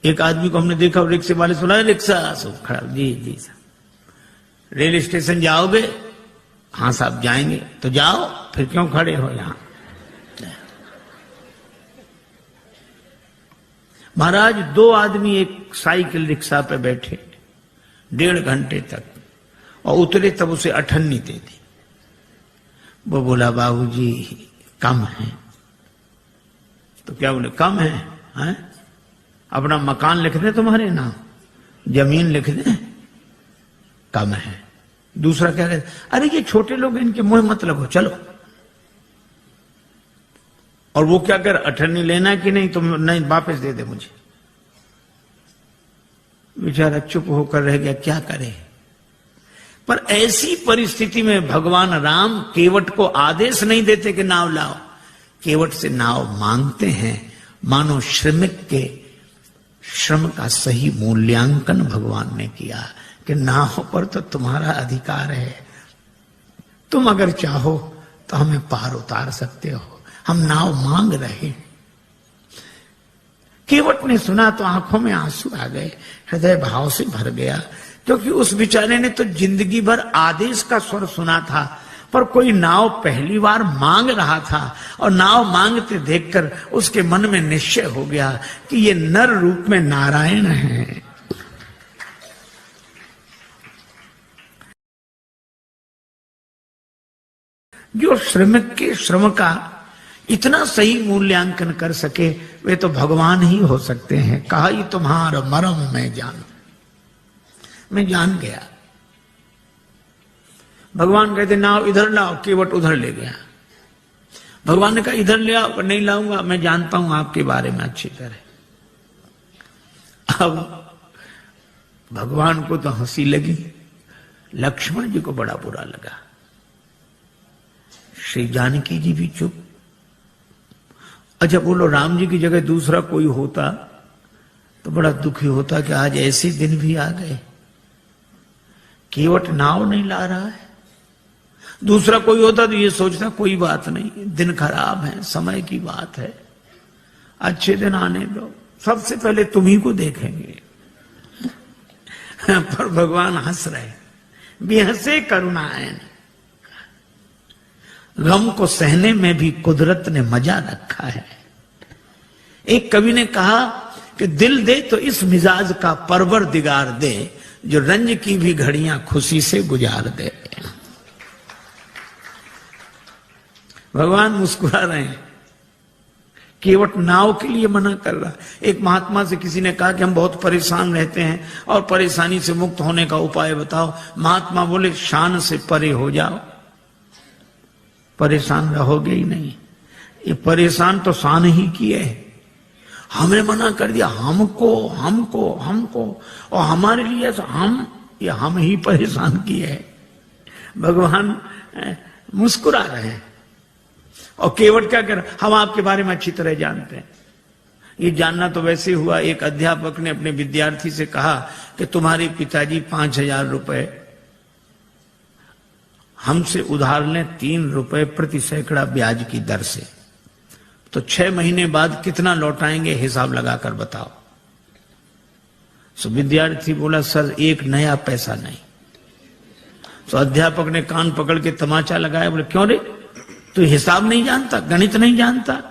एक आदमी को हमने देखा, रिक्शे वाले सुना, रिक्शा सब खड़ा, जी जी साहब रेल स्टेशन जाओगे? हाँ साहब जाएंगे। तो जाओ, फिर क्यों खड़े हो यहां? महाराज 2 आदमी एक साइकिल रिक्शा पे बैठे 1.5 घंटे तक, और उतरे तब उसे अठन्नी दे दी। वो बोला बाबूजी कम है। तो क्या बोले? कम है, हैं? अपना मकान लिख दे तुम्हारे नाम, जमीन लिख दे, कम है। दूसरा क्या कहते? अरे ये छोटे लोग, इनके मुंह मत लगो, चलो। और वो क्या कर, अठन्नी लेना कि नहीं? तुम नहीं, वापस दे दे मुझे। बेचारा चुप होकर रह गया, क्या करे। पर ऐसी परिस्थिति में भगवान राम केवट को आदेश नहीं देते कि नाव लाओ, केवट से नाव मांगते हैं। मानो श्रमिक के श्रम का सही मूल्यांकन भगवान ने किया कि नाव पर तो तुम्हारा अधिकार है, तुम अगर चाहो तो हमें पार उतार सकते हो, हम नाव मांग रहे। केवट ने सुना तो आंखों में आंसू आ गए, हृदय भाव से भर गया, क्योंकि उस बेचारे ने तो जिंदगी भर आदेश का स्वर सुना था, पर कोई नाव पहली बार मांग रहा था, और नाव मांगते देखकर उसके मन में निश्चय हो गया कि ये नर रूप में नारायण है। जो श्रमिक के श्रम का इतना सही मूल्यांकन कर सके, वे तो भगवान ही हो सकते हैं। कहा ही तुम्हारा मरम मैं जान गया। भगवान कहते नाव इधर लाओ, केवट उधर ले गया। भगवान ने कहा इधर ले आओ, नहीं लाऊंगा, मैं जानता हूं आपके बारे में अच्छी तरह। अब भगवान को तो हंसी लगी, लक्ष्मण जी को बड़ा बुरा लगा। श्री जानकी जी भी चुप। अच्छा बोलो, राम जी की जगह दूसरा कोई होता तो बड़ा दुखी होता कि आज ऐसे दिन भी आ गए, केवट नाव नहीं ला रहा है। दूसरा कोई होता तो ये सोचता कोई बात नहीं, दिन खराब है, समय की बात है, अच्छे दिन आने दो, सबसे पहले तुम्ही को देखेंगे। पर भगवान हंस रहे, बेहसे करुणायन। गम को सहने में भी कुदरत ने मजा रखा है। एक कवि ने कहा कि दिल दे तो इस मिजाज का परवरदिगार दे, जो रंज की भी घड़ियां खुशी से गुजार दे। भगवान मुस्कुरा रहे हैं, केवट नाव के लिए मना कर रहा। एक महात्मा से किसी ने कहा कि हम बहुत परेशान रहते हैं और परेशानी से मुक्त होने का उपाय बताओ। महात्मा बोले शान से परे हो जाओ, परेशान रहोगे ही नहीं। ये परेशान तो शान ही किए, हमें मना कर दिया, हमको हमको हमको, और हमारे लिए हम ही परेशान किए हैं। भगवान मुस्कुरा रहे हैं। और केवट क्या कर, हम आपके बारे में अच्छी तरह जानते हैं। ये जानना तो वैसे हुआ, एक अध्यापक ने अपने विद्यार्थी से कहा कि तुम्हारे पिताजी 5,000 रुपए हमसे उधार लें 3 रुपए प्रति सैकड़ा ब्याज की दर से, तो 6 महीने बाद कितना लौटाएंगे, हिसाब लगाकर बताओ। सो विद्यार्थी बोला सर 1 नया पैसा नहीं। तो अध्यापक ने कान पकड़ के तमाचा लगाया, बोले क्यों रे, तू हिसाब नहीं जानता, गणित नहीं जानता?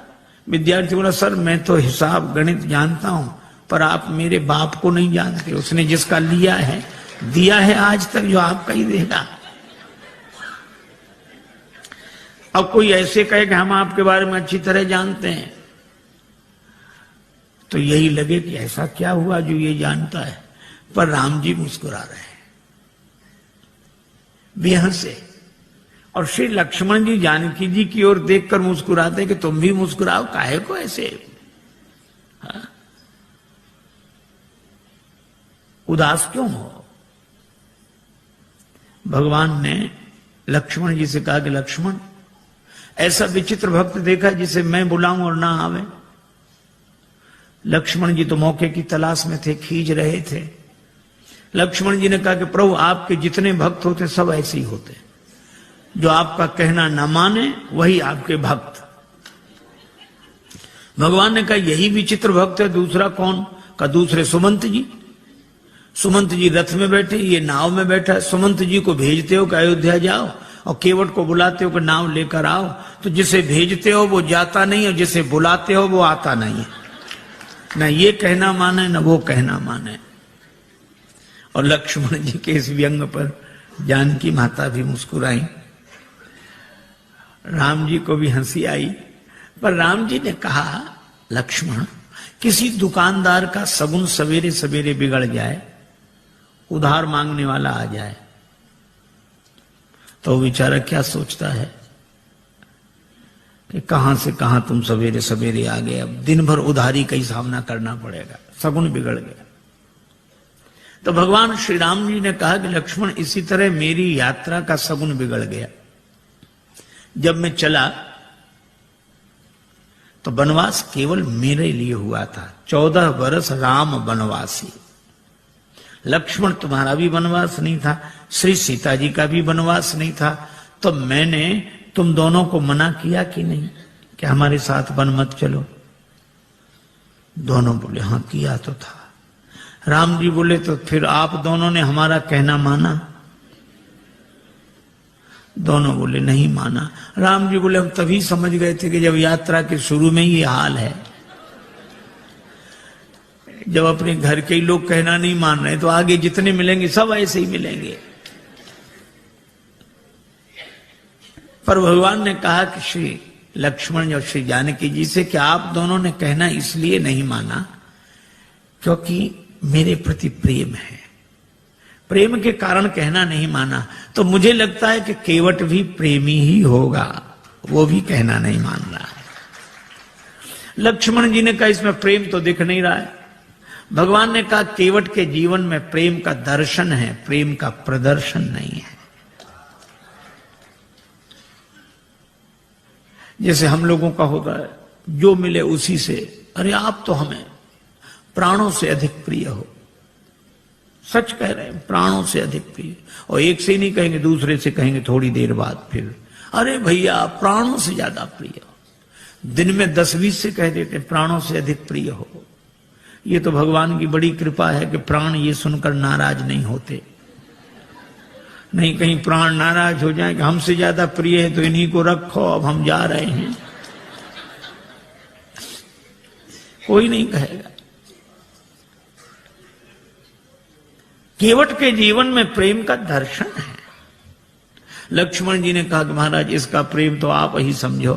विद्यार्थी बोला सर मैं तो हिसाब गणित जानता हूं, पर आप मेरे बाप को नहीं जानते, उसने जिसका लिया है दिया है आज तक, जो आपका ही देगा। अब कोई ऐसे कहे कि हम आपके बारे में अच्छी तरह जानते हैं, तो यही लगे कि ऐसा क्या हुआ जो ये जानता है। पर राम जी मुस्कुरा रहे हैं बेहसे, और श्री लक्ष्मण जी जानकी जी की ओर देखकर मुस्कुराते कि तुम भी मुस्कुराओ, काहे को ऐसे उदास क्यों हो। भगवान ने लक्ष्मण जी से कहा कि लक्ष्मण, ऐसा विचित्र भक्त देखा जिसे मैं बुलाऊं और ना आवे। लक्ष्मण जी तो मौके की तलाश में थे, खींच रहे थे। लक्ष्मण जी ने कहा कि प्रभु आपके जितने भक्त होते सब ऐसे ही होते, जो आपका कहना न माने वही आपके भक्त। भगवान ने कहा यही विचित्र भक्त है, दूसरा कौन? का दूसरे सुमंत जी। सुमंत जी रथ में बैठे, ये नाव में बैठा। सुमंत जी को भेजते हो कि अयोध्या जाओ, और केवट को बुलाते हो कि नाव लेकर आओ। तो जिसे भेजते हो वो जाता नहीं, और जिसे बुलाते हो वो आता नहीं है। न ये कहना माने न वो कहना माने। और लक्ष्मण जी के इस व्यंग पर जानकी माता भी मुस्कुराई। राम जी को भी हंसी आई, पर राम जी ने कहा, लक्ष्मण, किसी दुकानदार का सगुन सवेरे सवेरे बिगड़ जाए, उधार मांगने वाला आ जाए, तो बेचारा क्या सोचता है कि कहां से कहां तुम सवेरे सवेरे आ गए, अब दिन भर उधारी का ही सामना करना पड़ेगा, सगुन बिगड़ गया। तो भगवान श्री राम जी ने कहा कि लक्ष्मण, इसी तरह मेरी यात्रा का सगुन बिगड़ गया। जब मैं चला तो वनवास केवल मेरे लिए हुआ था। 14 वर्ष राम वनवासी। लक्ष्मण तुम्हारा भी वनवास नहीं था, श्री सीता जी का भी वनवास नहीं था। तो मैंने तुम दोनों को मना किया कि नहीं कि हमारे साथ वन मत चलो? दोनों बोले हाँ किया तो था। राम जी बोले तो फिर आप दोनों ने हमारा कहना माना? दोनों बोले नहीं माना। राम जी बोले हम तभी समझ गए थे कि जब यात्रा के शुरू में ही हाल है, जब अपने घर के ही लोग कहना नहीं मान रहे तो आगे जितने मिलेंगे सब ऐसे ही मिलेंगे। पर भगवान ने कहा कि श्री लक्ष्मण और श्री जानकी जी से कि आप दोनों ने कहना इसलिए नहीं माना क्योंकि मेरे प्रति प्रेम है, प्रेम के कारण कहना नहीं माना। तो मुझे लगता है कि केवट भी प्रेमी ही होगा, वो भी कहना नहीं मान रहा है। लक्ष्मण जी ने कहा इसमें प्रेम तो दिख नहीं रहा है। भगवान ने कहा केवट के जीवन में प्रेम का दर्शन है, प्रेम का प्रदर्शन नहीं है। जैसे हम लोगों का होता है, जो मिले उसी से, अरे आप तो हमें प्राणों से अधिक प्रिय हो। सच कह रहे हैं, प्राणों से अधिक प्रिय। और एक से ही नहीं कहेंगे, दूसरे से कहेंगे थोड़ी देर बाद फिर, अरे भैया प्राणों से ज्यादा प्रिय हो। दिन में 10-20 से कह देते प्राणों से अधिक प्रिय हो। ये तो भगवान की बड़ी कृपा है कि प्राण ये सुनकर नाराज नहीं होते। नहीं कहीं प्राण नाराज हो जाए कि हमसे ज्यादा प्रिय है तो इन्हीं को रखो, अब हम जा रहे हैं। कोई नहीं कहेगा। केवट के जीवन में प्रेम का दर्शन है। लक्ष्मण जी ने कहा कि महाराज इसका प्रेम तो आप ही समझो।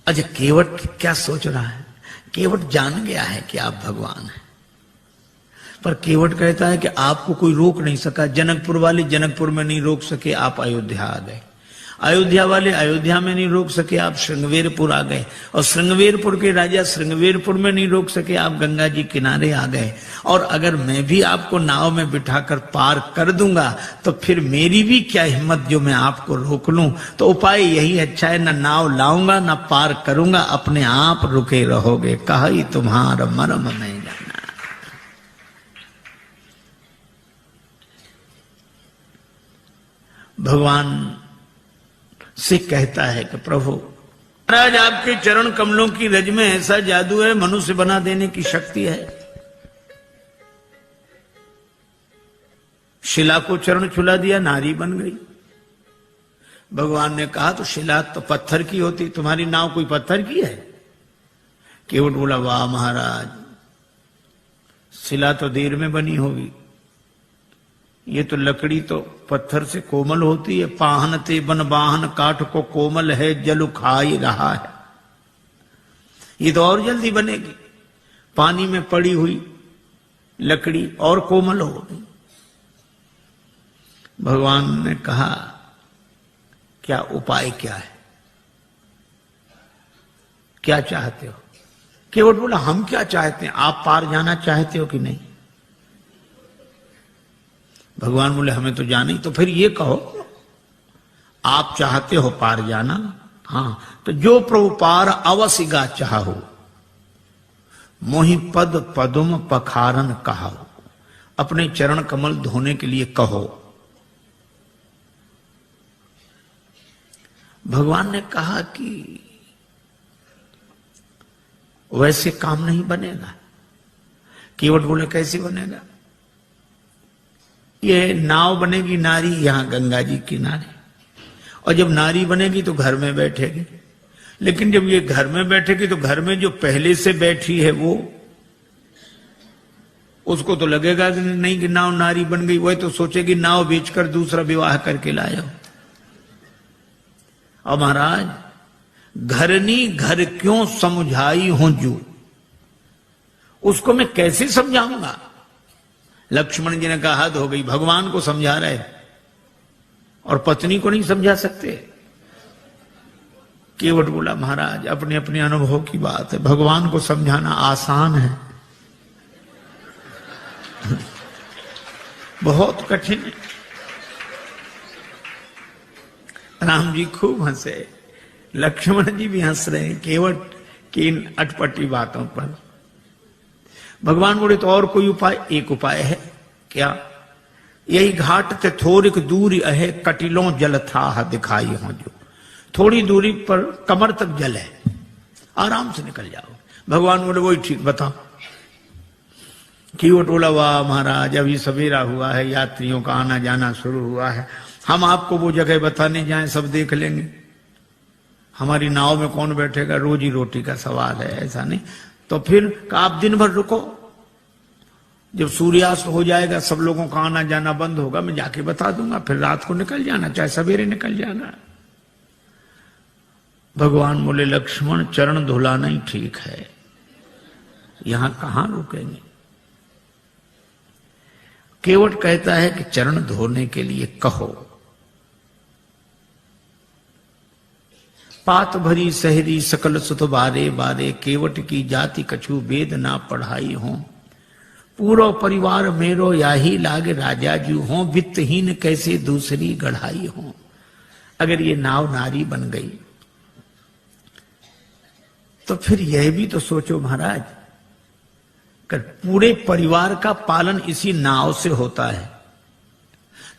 अच्छा केवट क्या सोच रहा है? केवट जान गया है कि आप भगवान हैं, पर केवट कहता है कि आपको कोई रोक नहीं सका। जनकपुर वाले जनकपुर में नहीं रोक सके, आप अयोध्या आ गए। अयोध्या वाले अयोध्या में नहीं रोक सके, आप श्रृंगवेरपुर आ गए। और श्रृंगवेरपुर के राजा श्रृंगवेरपुर में नहीं रोक सके, आप गंगा जी किनारे आ गए। और अगर मैं भी आपको नाव में बिठाकर पार कर दूंगा तो फिर मेरी भी क्या हिम्मत जो मैं आपको रोक लूं। तो उपाय यही अच्छा है, न नाव लाऊंगा न पार करूंगा, अपने आप रुके रहोगे। कहा ही तुम्हारा मरम नहीं जाना। भगवान से कहता है कि प्रभु महाराज आपके चरण कमलों की रज में ऐसा जादू है, मनुष्य बना देने की शक्ति है। शिला को चरण छुला दिया, नारी बन गई। भगवान ने कहा तो शिला तो पत्थर की होती, तुम्हारी नाव कोई पत्थर की है? केवट बोला वाह महाराज, शिला तो देर में बनी होगी, ये तो लकड़ी तो पत्थर से कोमल होती है। पाहनते बन बाहन काठ को कोमल है, जल खाई रहा है। ये तो और जल्दी बनेगी। पानी में पड़ी हुई लकड़ी और कोमल होगी। भगवान ने कहा क्या उपाय क्या है, क्या चाहते हो? केवट बोला हम क्या चाहते हैं, आप पार जाना चाहते हो कि नहीं? भगवान बोले हमें तो जाना ही। तो फिर ये कहो आप चाहते हो पार जाना? हाँ, तो जो प्रभु पार अवसिगा चाहो, मोहि पद पदुम पखारन कहो। अपने चरण कमल धोने के लिए कहो। भगवान ने कहा कि वैसे काम नहीं बनेगा। केवट बोले कैसे बनेगा? ये नाव बनेगी नारी यहां गंगा जी किनारे, और जब नारी बनेगी तो घर में बैठेगी, लेकिन जब ये घर में बैठेगी तो घर में जो पहले से बैठी है वो, उसको तो लगेगा कि नहीं कि नाव नारी बन गई, वह तो सोचेगी नाव बेचकर दूसरा विवाह करके लाया। और महाराज घरनी घर क्यों समझाई हूं जू, उसको मैं कैसे समझाऊंगा? लक्ष्मण जी ने कहा हद हो गई, भगवान को समझा रहे और पत्नी को नहीं समझा सकते। केवट बोला महाराज अपने अपने अनुभव की बात है, भगवान को समझाना आसान है, बहुत कठिन है। राम जी खूब हंसे, लक्ष्मण जी भी हंस रहे हैं केवट की इन अटपटी बातों पर। भगवान बोले तो और कोई उपाय? एक उपाय है। क्या? यही घाट ते थोड़िक दूरी अहे कटिलों जल था दिखाई हो जो, थोड़ी दूरी पर कमर तक जल है, आराम से निकल जाओ। भगवान बोले वही ठीक, बताओ। केवट बोला वाह महाराज अभी सवेरा हुआ है, यात्रियों का आना जाना शुरू हुआ है, हम आपको वो जगह बताने जाएं सब देख लेंगे, हमारी नाव में कौन बैठेगा, रोजी रोटी का सवाल है, ऐसा नहीं। तो फिर आप दिन भर रुको, जब सूर्यास्त हो जाएगा सब लोगों का आना जाना बंद होगा, मैं जाके बता दूंगा, फिर रात को निकल जाना, चाहे सवेरे निकल जाना। भगवान बोले लक्ष्मण चरण धुलाना ही ठीक है, यहां कहां रुकेंगे। केवट कहता है कि चरण धोने के लिए कहो। पात भरी सहरी सकल सुत बारे बारे, केवट की जाति कछु वेद ना पढ़ाई हो, पूरा परिवार मेरो याही लाग राजा जू हो, वित्तहीन कैसे दूसरी गढ़ाई हो। अगर ये नाव नारी बन गई तो फिर यह भी तो सोचो महाराज, कर पूरे परिवार का पालन इसी नाव से होता है,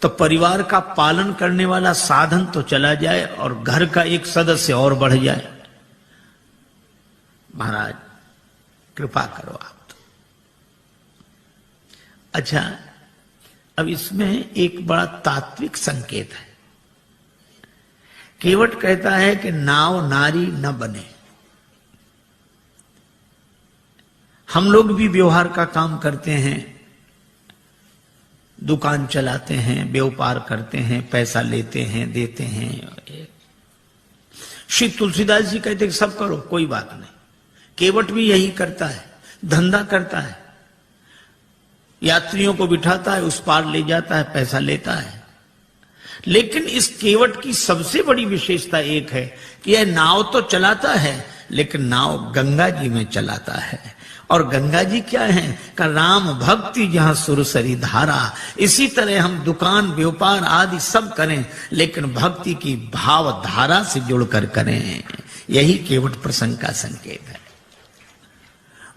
तो परिवार का पालन करने वाला साधन तो चला जाए और घर का एक सदस्य और बढ़ जाए। महाराज कृपा करो आप तो। अच्छा, अब इसमें एक बड़ा तात्विक संकेत है। केवट कहता है कि नाव नारी न बने। हम लोग भी व्यवहार का काम करते हैं, दुकान चलाते हैं, व्यापार करते हैं, पैसा लेते हैं, देते हैं। श्री तुलसीदास जी कहते कि सब करो कोई बात नहीं। केवट भी यही करता है, धंधा करता है, यात्रियों को बिठाता है, उस पार ले जाता है, पैसा लेता है। लेकिन इस केवट की सबसे बड़ी विशेषता एक है कि यह नाव तो चलाता है, लेकिन नाव गंगा जी में चलाता है। और गंगा जी क्या है? का राम भक्ति जहां सुरसरी धारा। इसी तरह हम दुकान व्यापार आदि सब करें, लेकिन भक्ति की भाव धारा से जुड़कर करें। यही केवट प्रसंग का संकेत है।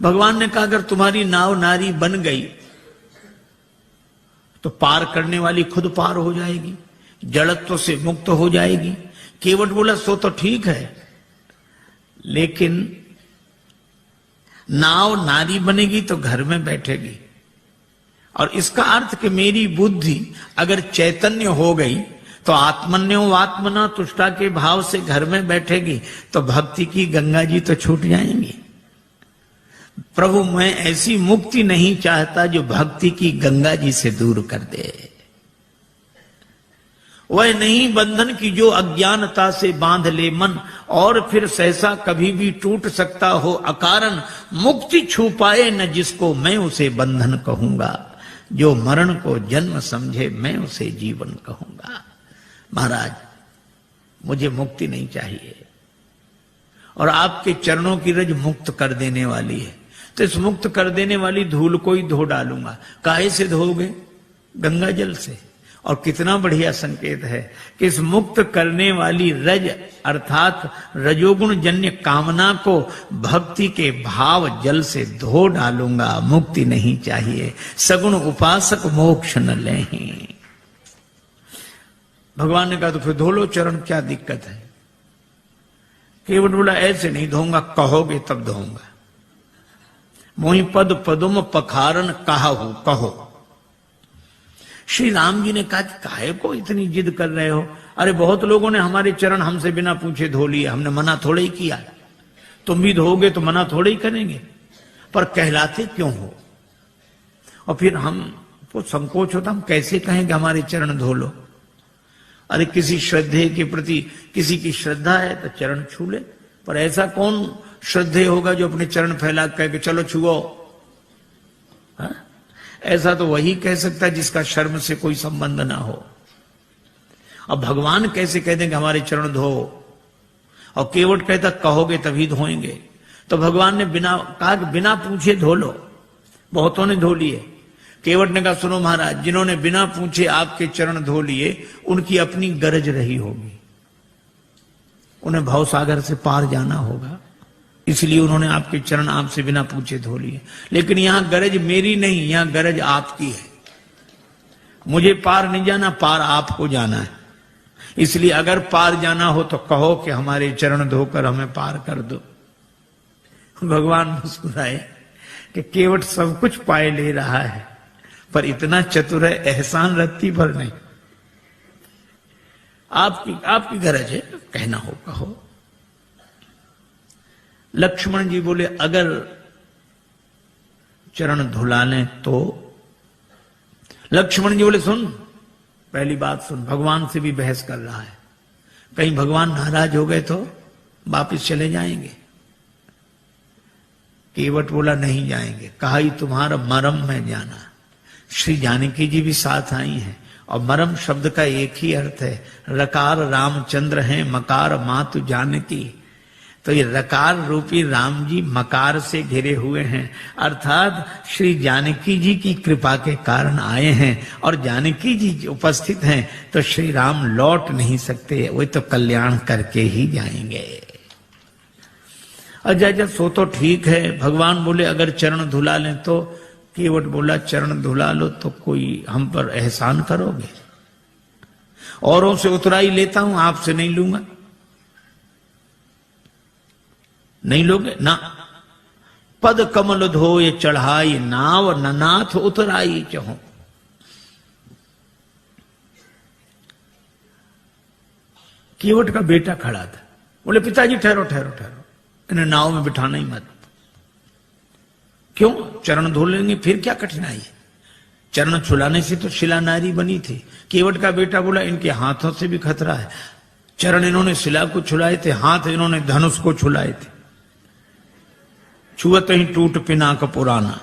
भगवान ने कहा अगर तुम्हारी नाव नारी बन गई तो पार करने वाली खुद पार हो जाएगी, जड़त्व से मुक्त हो जाएगी। केवट बोला सो तो ठीक है, लेकिन नाव नारी बनेगी तो घर में बैठेगी, और इसका अर्थ कि मेरी बुद्धि अगर चैतन्य हो गई तो आत्मन्यो आत्मना तुष्टा के भाव से घर में बैठेगी, तो भक्ति की गंगा जी तो छूट जाएंगी। प्रभु मैं ऐसी मुक्ति नहीं चाहता जो भक्ति की गंगा जी से दूर कर दे। वह नहीं बंधन की जो अज्ञानता से बांध ले मन, और फिर सहसा कभी भी टूट सकता हो अकारण। मुक्ति छू पाए न जिसको मैं उसे बंधन कहूंगा, जो मरण को जन्म समझे मैं उसे जीवन कहूंगा। महाराज मुझे मुक्ति नहीं चाहिए, और आपके चरणों की रज मुक्त कर देने वाली है, तो इस मुक्त कर देने वाली धूल को ही धो डालूंगा। काहे से धोगे? गंगा जल से। और कितना बढ़िया संकेत है कि इस मुक्त करने वाली रज अर्थात रजोगुण जन्य कामना को भक्ति के भाव जल से धो डालूंगा। मुक्ति नहीं चाहिए, सगुण उपासक मोक्ष न लें। भगवान ने कहा तो फिर धो लो चरण, क्या दिक्कत है? केवट बोला ऐसे नहीं धोऊंगा, कहोगे तब धोऊंगा। मोहि पद पदुम पखारन कहाहू कहो। श्री राम जी ने कहा कि काहे को इतनी जिद कर रहे हो? अरे बहुत लोगों ने हमारे चरण हमसे बिना पूछे धो लिए, हमने मना थोड़े ही किया। तुम भी धोगे तो मना थोड़े ही करेंगे, पर कहलाते क्यों हो? और फिर हमको संकोच होता, हम कैसे कहें कि हमारे चरण धो लो? अरे किसी श्रद्धे के प्रति किसी की श्रद्धा है तो चरण छू ले, पर ऐसा कौन श्रद्धे होगा जो अपने चरण फैला कह के चलो छुओ? ऐसा तो वही कह सकता है जिसका शर्म से कोई संबंध ना हो। अब भगवान कैसे कह देंगे हमारे चरण धो? और केवट कहता कहोगे तभी धोएंगे। तो भगवान ने बिना कहा कि बिना पूछे धो लो। बहुतों ने धो लिए। केवट ने कहा सुनो महाराज, जिन्होंने बिना पूछे आपके चरण धो लिए उनकी अपनी गरज रही होगी, उन्हें भवसागर से पार जाना होगा, इसलिए उन्होंने आपके चरण आपसे बिना पूछे धो लिए। लेकिन यहां गरज मेरी नहीं, यहां गरज आपकी है। मुझे पार नहीं जाना, पार आपको जाना है। इसलिए अगर पार जाना हो तो कहो कि हमारे चरण धोकर हमें पार कर दो। भगवान मुस्कुराए कि केवट सब कुछ पाए ले रहा है, पर इतना चतुर है एहसान रत्ती भर नहीं। आपकी गरज है, कहना हो कहो। लक्ष्मण जी बोले अगर चरण धुला लें तो? लक्ष्मण जी बोले सुन, पहली बात सुन, भगवान से भी बहस कर रहा है, कहीं भगवान नाराज हो गए तो वापिस चले जाएंगे। केवट बोला नहीं जाएंगे। कहा ही तुम्हारा मरम में जाना। श्री जानकी जी भी साथ आई हैं, और मरम शब्द का एक ही अर्थ है, रकार रामचंद्र हैं, मकार मातु जानकी। तो ये रकार रूपी राम जी मकार से घिरे हुए हैं, अर्थात श्री जानकी जी की कृपा के कारण आए हैं, और जानकी जी उपस्थित हैं तो श्री राम लौट नहीं सकते, वो तो कल्याण करके ही जाएंगे। अच्छा सो तो ठीक है। भगवान बोले अगर चरण धुला लें तो? केवट बोला चरण धुला लो तो कोई हम पर एहसान करोगे? औरों से उतराई लेता हूं, आपसे नहीं लूंगा। नहीं लोगे ना? पद कमल धोए चढ़ाई नाव, ननाथ उतराई चहो। केवट का बेटा खड़ा था, बोले पिताजी ठहरो ठहरो ठहरो, इन्हें नाव में बिठाना ही मत। क्यों? चरण धो लेंगे, फिर क्या कठिनाई है? चरण छुलाने से तो शिला नारी बनी थी। केवट का बेटा बोला इनके हाथों से भी खतरा है। चरण इन्होंने शिला को छुलाए थे, हाथ इन्होंने धनुष को छुलाए थे। छुअत ही टूट पिनाक पुराना।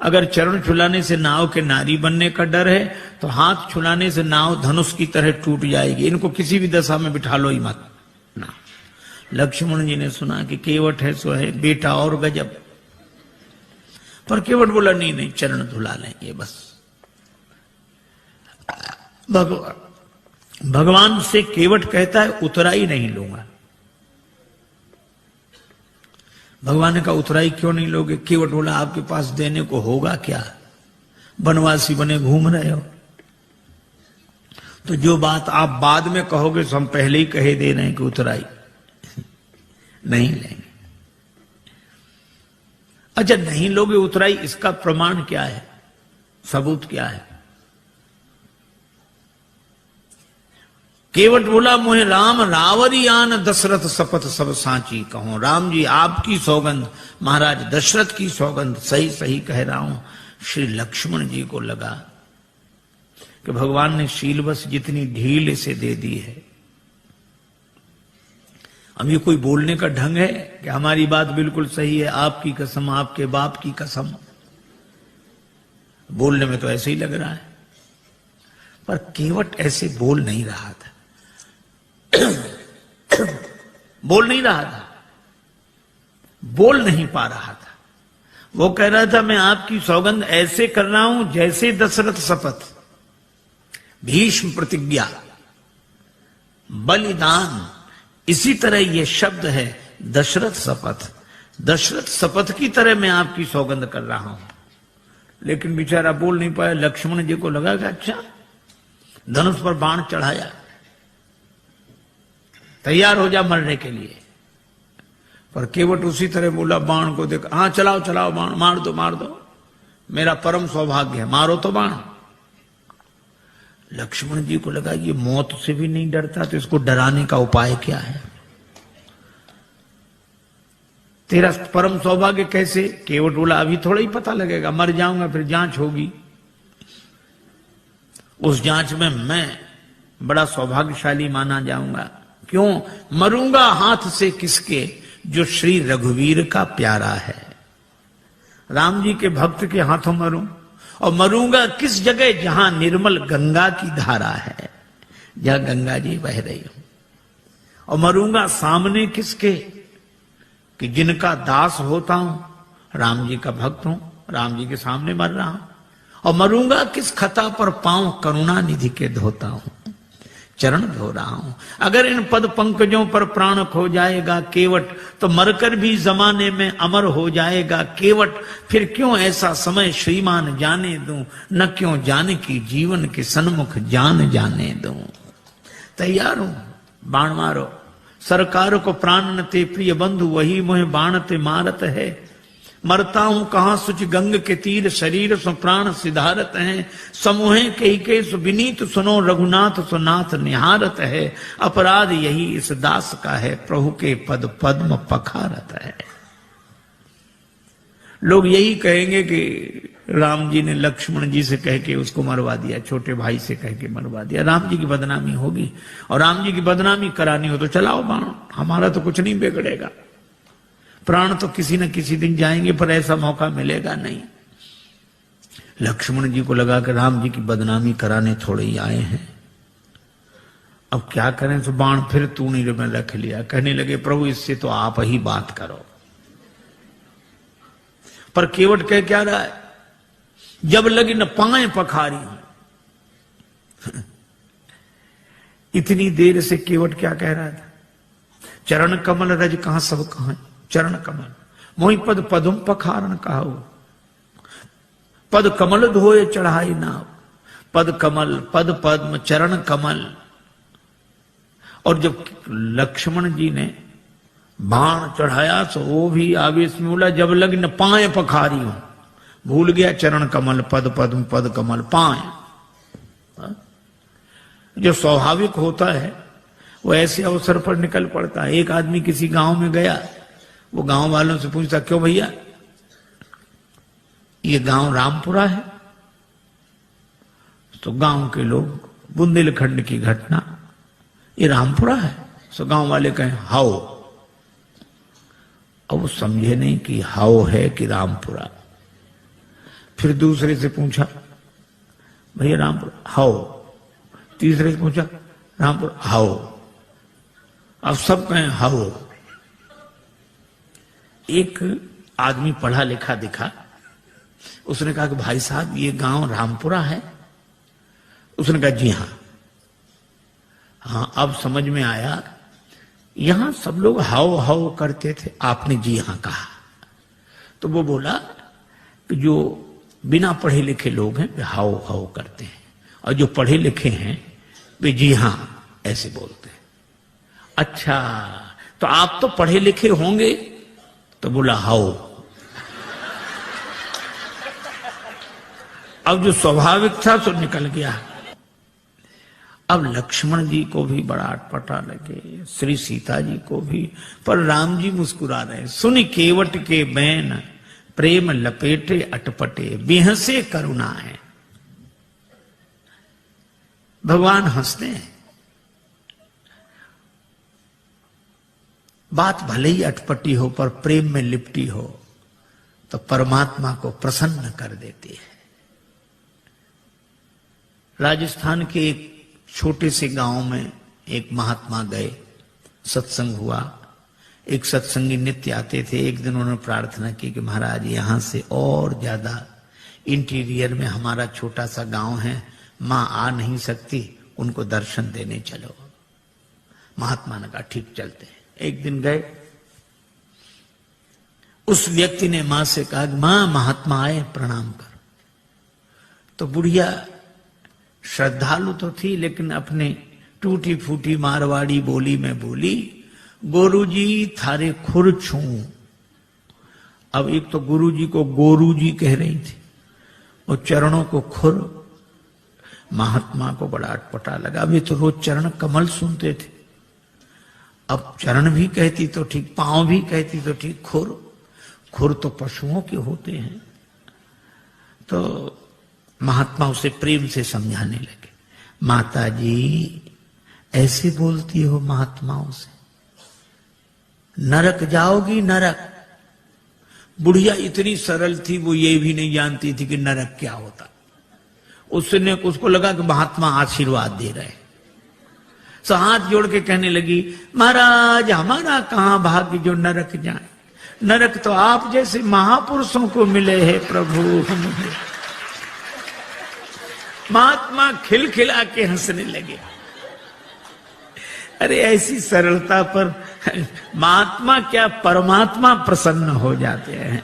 अगर चरण छुलाने से नाव के नारी बनने का डर है तो हाथ छुलाने से नाव धनुष की तरह टूट जाएगी। इनको किसी भी दशा में बिठा लो ही मत ना। लक्ष्मण जी ने सुना कि केवट है सो है, बेटा और गजब। पर केवट बोला नहीं नहीं, चरण धुला लेंगे बस। भगवान से केवट कहता है उतराई नहीं लूंगा। भगवान ने कहा उतराई क्यों नहीं लोगे? केवट बोला आपके पास देने को होगा क्या? बनवासी बने घूम रहे हो, तो जो बात आप बाद में कहोगे तो हम पहले ही कहे दे रहे हैं कि उतराई नहीं लेंगे। अच्छा नहीं लोगे उतराई, इसका प्रमाण क्या है, सबूत क्या है? केवट बोला मोहे राम रावरी आन दशरथ शपथ सब सांची कहो। राम जी आपकी सौगंध, महाराज दशरथ की सौगंध, सही सही कह रहा हूं। श्री लक्ष्मण जी को लगा कि भगवान ने शीलवश जितनी ढील इसे दे दी है, अब ये कोई बोलने का ढंग है कि हमारी बात बिल्कुल सही है, आपकी कसम, आपके बाप की कसम। बोलने में तो ऐसे ही लग रहा है, पर केवट ऐसे बोल नहीं रहा था। बोल नहीं रहा था, बोल नहीं पा रहा था। वो कह रहा था मैं आपकी सौगंध ऐसे कर रहा हूं जैसे दशरथ शपथ, भीष्म प्रतिज्ञा, बलिदान, इसी तरह ये शब्द है दशरथ शपथ। दशरथ शपथ की तरह मैं आपकी सौगंध कर रहा हूं। लेकिन बेचारा बोल नहीं पाया। लक्ष्मण जी को लगा कि अच्छा, धनुष पर बाण चढ़ाया, तैयार हो जा मरने के लिए। पर केवट उसी तरह बोला, बाण को देख, हाँ चलाओ चलाओ बाण, मार दो मार दो, मेरा परम सौभाग्य है, मारो तो बाण। लक्ष्मण जी को लगा ये मौत से भी नहीं डरता, तो इसको डराने का उपाय क्या है? तेरा परम सौभाग्य कैसे? केवट बोला, अभी थोड़ा ही पता लगेगा, मर जाऊंगा, फिर जांच होगी, उस जांच में मैं बड़ा सौभाग्यशाली माना जाऊंगा। क्यों? मरूंगा हाथ से किसके, जो श्री रघुवीर का प्यारा है। राम जी के भक्त के हाथों मरूं, और मरूंगा किस जगह, जहां निर्मल गंगा की धारा है, जहां गंगा जी बह रही हूं। और मरूंगा सामने किसके, कि जिनका दास होता हूं, राम जी का भक्त हूं, राम जी के सामने मर रहा हूं। और मरूंगा किस खता पर, पांव करुणा निधि के धोता हूं, चरण धो रहा हूं। अगर इन पद पंकजों पर प्राण खो जाएगा केवट, तो मरकर भी जमाने में अमर हो जाएगा केवट। फिर क्यों ऐसा समय श्रीमान जाने दूं, न क्यों जाने की जीवन के सन्मुख जान जाने दूं। तैयार हूं, बाण मारो। सरकार को प्राण न ते प्रिय बंधु, वही मोहे बाण ते मारत है। मरता हूं कहां सुच गंग के तीर, शरीर सो प्राण सिधारत है। समूहे कही के सु विनीत सुनो, रघुनाथ सो नाथ निहारत है। अपराध यही इस दास का है, प्रभु के पद पद्म पखारत है। लोग यही कहेंगे कि राम जी ने लक्ष्मण जी से कह के उसको मरवा दिया, छोटे भाई से कह के मरवा दिया, राम जी की बदनामी होगी। और राम जी की बदनामी करानी हो तो चलाओ बाण, हमारा तो कुछ नहीं बिगड़ेगा। प्राण तो किसी न किसी दिन जाएंगे, पर ऐसा मौका मिलेगा नहीं। लक्ष्मण जी को लगा कि राम जी की बदनामी कराने थोड़े ही आए हैं, अब क्या करें। तो बाण फिर तूणी में रख लिया। कहने लगे, प्रभु इससे तो आप ही बात करो। पर केवट कह क्या रहा है, जब लगी न पाए पखारी हूं। इतनी देर से केवट क्या कह रहा था, चरण कमल रज कहां सब कहां, चरण कमल मोहि पद पदुम पखारन कहाऊ। पद कमल धोए चढ़ाई नाव, पद कमल पद पद्म चरण कमल। और जब लक्ष्मण जी ने बाण चढ़ाया तो वो भी आवेश में बोला, जब लग न पाए पखारी हूं। भूल गया चरण कमल पद पद्म पद कमल पाए। जो स्वाभाविक होता है वो ऐसे अवसर पर निकल पड़ता है। एक आदमी किसी गांव में गया, वो गांव वालों से पूछता, क्यों भैया ये गांव रामपुरा है? तो गांव के लोग, बुंदेलखंड की घटना, ये रामपुरा है? तो गांव वाले कहें हाओ। अब वो समझे नहीं कि हाओ है कि रामपुरा। फिर दूसरे से पूछा, भैया रामपुरा हाओ। तीसरे से पूछा, रामपुरा हाओ। अब सब कहें हाओ। एक आदमी पढ़ा लिखा दिखा, उसने कहा कि भाई साहब ये गांव रामपुरा है? उसने कहा जी हां। हाँ, अब समझ में आया, यहां सब लोग हाओ हाओ करते थे, आपने जी हां कहा। तो वो बोला कि जो बिना पढ़े लिखे लोग हैं वे हाओ हाओ करते हैं, और जो पढ़े लिखे हैं वे जी हां ऐसे बोलते हैं। अच्छा, तो आप तो पढ़े लिखे होंगे? तो बोला हाओ। अब जो स्वाभाविक था तो निकल गया। अब लक्ष्मण जी को भी बड़ा अटपटा लगे, श्री सीता जी को भी, पर राम जी मुस्कुरा रहे। सुन केवट के बैन, प्रेम लपेटे अटपटे, बेहसे करुणा है। भगवान हंसते हैं। बात भले ही अटपटी हो पर प्रेम में लिपटी हो तो परमात्मा को प्रसन्न कर देती है। राजस्थान के एक छोटे से गांव में एक महात्मा गए, सत्संग हुआ। एक सत्संगी नित्य आते थे। एक दिन उन्होंने प्रार्थना की कि महाराज यहां से और ज्यादा इंटीरियर में हमारा छोटा सा गांव है, मां आ नहीं सकती, उनको दर्शन देने चलो। महात्मा ने कहा ठीक चलते हैं। एक दिन गए, उस व्यक्ति ने मां से कहा, मां महात्मा आए प्रणाम कर। तो बुढ़िया श्रद्धालु तो थी, लेकिन अपने टूटी फूटी मारवाड़ी बोली में बोली, गुरुजी थारे खुर छू। अब एक तो गुरुजी को गोरू जी कह रही थी और चरणों को खुर। महात्मा को बड़ा अटपटा लगा। अभी तो रोज चरण कमल सुनते थे, अब चरण भी कहती तो ठीक, पांव भी कहती तो ठीक, खुर। खुर तो पशुओं के होते हैं। तो महात्मा उसे प्रेम से समझाने लगे, माता जी ऐसे बोलती हो महात्माओं से, नरक जाओगी नरक। बुढ़िया इतनी सरल थी, वो ये भी नहीं जानती थी कि नरक क्या होता। उसको लगा कि महात्मा आशीर्वाद दे रहे। सो हाथ जोड़ के कहने लगी, महाराज हमारा कहां भाग्य जो नरक जाए, नरक तो आप जैसे महापुरुषों को मिले हैं प्रभु। महात्मा खिलखिला के हंसने लगे। अरे ऐसी सरलता पर महात्मा क्या परमात्मा प्रसन्न हो जाते हैं।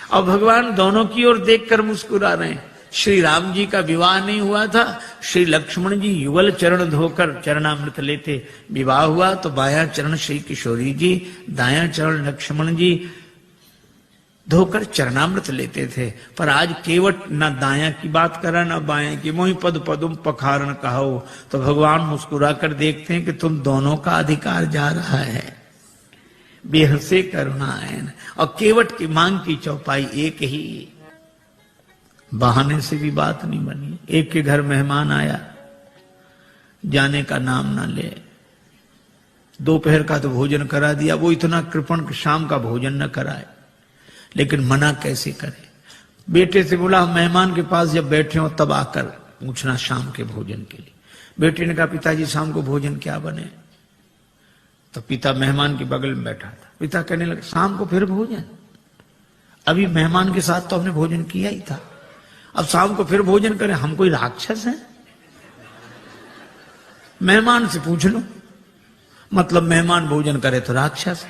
और भगवान दोनों की ओर देखकर मुस्कुरा रहे हैं। श्री राम जी का विवाह नहीं हुआ था, श्री लक्ष्मण जी युगल चरण धोकर चरणामृत लेते। विवाह हुआ तो बायां चरण श्री किशोरी जी, दायां चरण लक्ष्मण जी धोकर चरणामृत लेते थे। पर आज केवट न दायां की बात करा न बायां की, मोहि पद पदुम पखारन कहो। तो भगवान मुस्कुरा कर देखते हैं कि तुम दोनों का अधिकार जा रहा है। बेहसे करुणायन। और केवट की मांग की चौपाई एक ही, बहाने से भी बात नहीं बनी। एक के घर मेहमान आया, जाने का नाम ना ले। दोपहर का तो भोजन करा दिया, वो इतना कृपण कि शाम का भोजन न कराए। लेकिन मना कैसे करे। बेटे से बोला मेहमान के पास जब बैठे हो तब आकर पूछना शाम के भोजन के लिए। बेटे ने कहा पिताजी शाम को भोजन क्या बने। तो पिता मेहमान के बगल में बैठा था। पिता कहने लगे शाम को फिर भोजन, अभी मेहमान के साथ तो हमने भोजन किया ही था, अब शाम को फिर भोजन करें, हम कोई राक्षस हैं? मेहमान से पूछ लो, मतलब मेहमान भोजन करे तो राक्षस।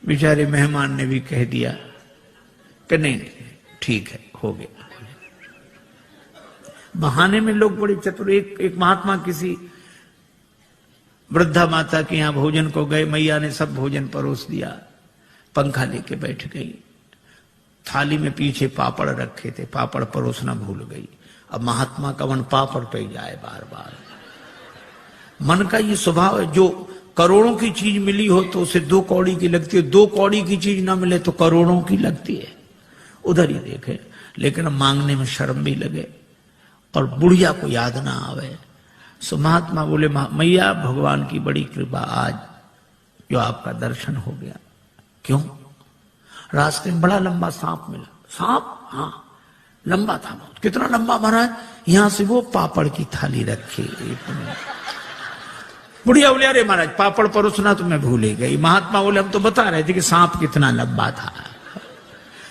बेचारे मेहमान ने भी कह दिया कि नहीं ठीक है, हो गया। बहाने में लोग बड़े चतुर। एक महात्मा किसी वृद्धा माता के यहां भोजन को गए, मैया ने सब भोजन परोस दिया, पंखा लेके बैठ गई। थाली में पीछे पापड़ रखे थे, पापड़ परोसना भूल गई। अब महात्मा का मन पापड़ पे जाए बार बार। मन का ये स्वभाव है, जो करोड़ों की चीज मिली हो तो उसे 2 कौड़ी की लगती है, 2 कौड़ी की चीज ना मिले तो करोड़ों की लगती है। उधर ही देखे, लेकिन मांगने में शर्म भी लगे और बुढ़िया को याद ना आवे। सो महात्मा बोले मैया भगवान की बड़ी कृपा, आज जो आपका दर्शन हो गया। क्यों? रास्ते में बड़ा लंबा सांप मिला। सांप? हाँ लंबा था बहुत। कितना लंबा महाराज? यहां से वो पापड़ की थाली रखी। बुढ़िया बोले अरे महाराज पापड़ परोसना तो मैं भूल ही गई। महात्मा बोले हम तो बता रहे थे कि सांप कितना लंबा था।